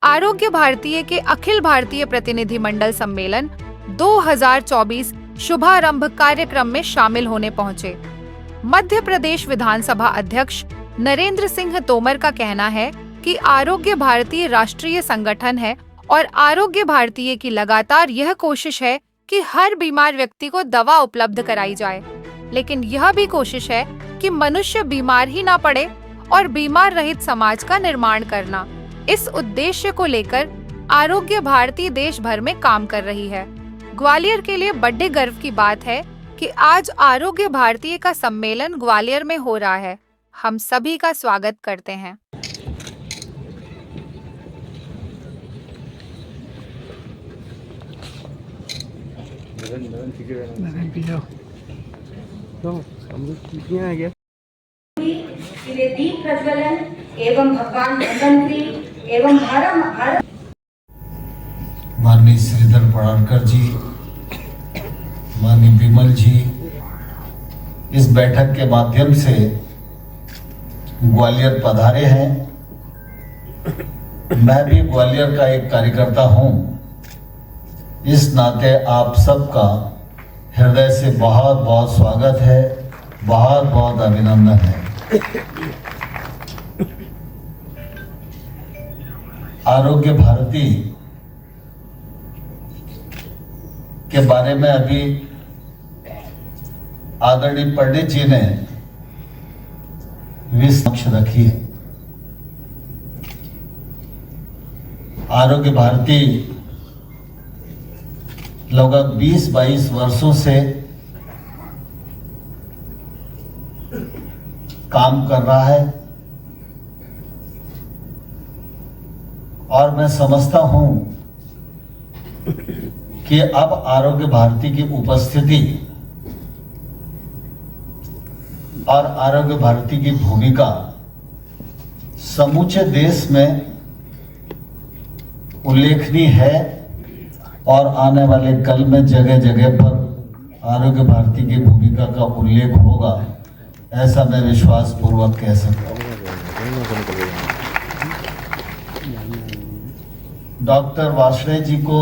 आरोग्य भारतीय के अखिल भारतीय प्रतिनिधि मंडल सम्मेलन 2024 शुभारंभ कार्यक्रम में शामिल होने पहुंचे। मध्य प्रदेश विधानसभा अध्यक्ष नरेंद्र सिंह तोमर का कहना है कि आरोग्य भारतीय राष्ट्रीय संगठन है और आरोग्य भारतीय की लगातार यह कोशिश है कि हर बीमार व्यक्ति को दवा उपलब्ध कराई जाए, लेकिन यह भी कोशिश है कि मनुष्य बीमार ही ना पड़े और बीमार रहित समाज का निर्माण करना। इस उद्देश्य को लेकर आरोग्य भारती देश भर में काम कर रही है। ग्वालियर के लिए बड़े गर्व की बात है कि आज आरोग्य भारतीय का सम्मेलन ग्वालियर में हो रहा है। हम सभी का स्वागत करते हैं। दीप प्रज्वलन एवं भगवान धन्वंतरी एवं भारत माननीय श्रीधर परारकर जी, माननीय विमल जी इस बैठक के माध्यम से ग्वालियर पधारे हैं। मैं भी ग्वालियर का एक कार्यकर्ता हूं, इस नाते आप सबका हृदय से बहुत बहुत स्वागत है, बहुत बहुत अभिनंदन है। आरोग्य भारती के बारे में अभी आदरणीय पंडित जी ने विस्तार रखी है। आरोग्य भारती लगभग 20-22 वर्षों से काम कर रहा है और मैं समझता हूं कि अब आरोग्य भारती की उपस्थिति और आरोग्य भारती की भूमिका समूचे देश में उल्लेखनीय है और आने वाले कल में जगह जगह पर आरोग्य भारती की भूमिका का उल्लेख होगा, ऐसा मैं विश्वास पूर्वक कह सकता हूं। डॉक्टर वार्ष्णेय जी को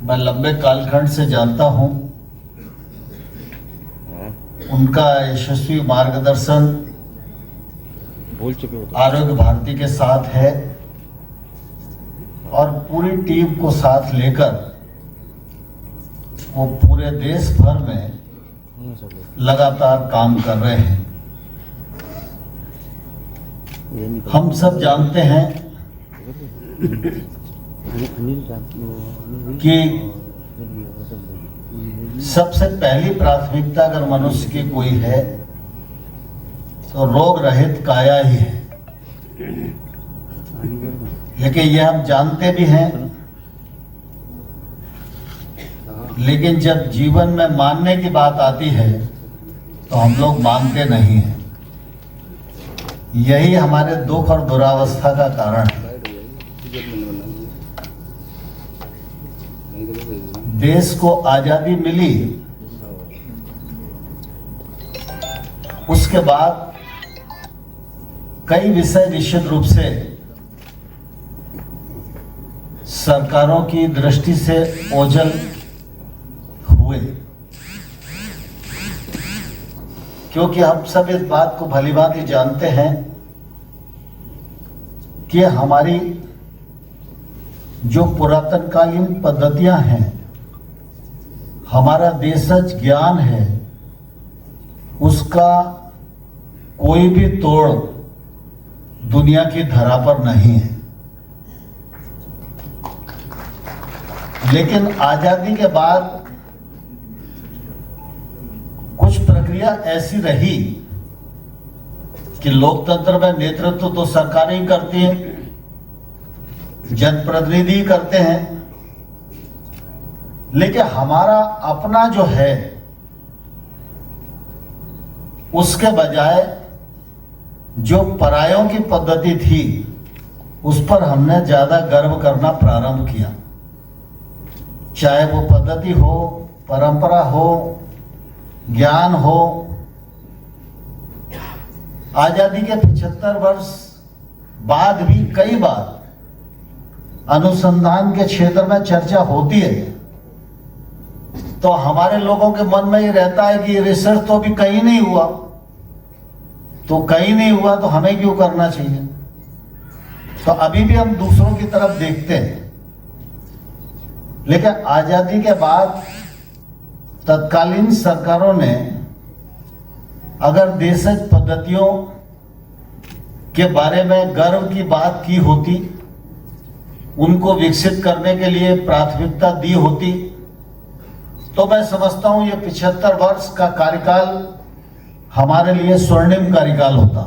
मैं लंबे कालखंड से जानता हूं। उनका यशस्वी मार्गदर्शन आरोग्य भारती के साथ है और पूरी टीम को साथ लेकर वो पूरे देश भर में लगातार काम कर रहे हैं। हम सब जानते हैं कि सबसे पहली प्राथमिकता अगर मनुष्य की कोई है तो रोग रहित काया ही है। लेकिन यह हम जानते भी हैं, लेकिन जब जीवन में मानने की बात आती है तो हम लोग मानते नहीं हैं। यही हमारे दुख और दुरावस्था का कारण है। देश को आजादी मिली, उसके बाद कई विषय निश्चित रूप से सरकारों की दृष्टि से ओझल हुए, क्योंकि हम सब इस बात को भलीभांति जानते हैं कि हमारी जो पुरातन कालीन पद्धतियां हैं, हमारा देशज ज्ञान है, उसका कोई भी तोड़ दुनिया की धरा पर नहीं है। लेकिन आजादी के बाद कुछ प्रक्रिया ऐसी रही कि लोकतंत्र में नेतृत्व तो सरकारें ही करती हैं, जनप्रतिनिधि करते हैं, लेकिन हमारा अपना जो है उसके बजाय जो परायों की पद्धति थी उस पर हमने ज्यादा गर्व करना प्रारंभ किया। चाहे वो पद्धति हो, परंपरा हो, ज्ञान हो। आजादी के 75 वर्ष बाद भी कई बार अनुसंधान के क्षेत्र में चर्चा होती है तो हमारे लोगों के मन में ये रहता है कि रिसर्च तो अभी कहीं नहीं हुआ, तो कहीं नहीं हुआ तो हमें क्यों करना चाहिए। तो अभी भी हम दूसरों की तरफ देखते हैं, लेकिन आजादी के बाद तत्कालीन सरकारों ने अगर देशज पद्धतियों के बारे में गर्व की बात की होती, उनको विकसित करने के लिए प्राथमिकता दी होती, तो मैं समझता हूं ये 75 वर्ष का कार्यकाल हमारे लिए स्वर्णिम कार्यकाल होता।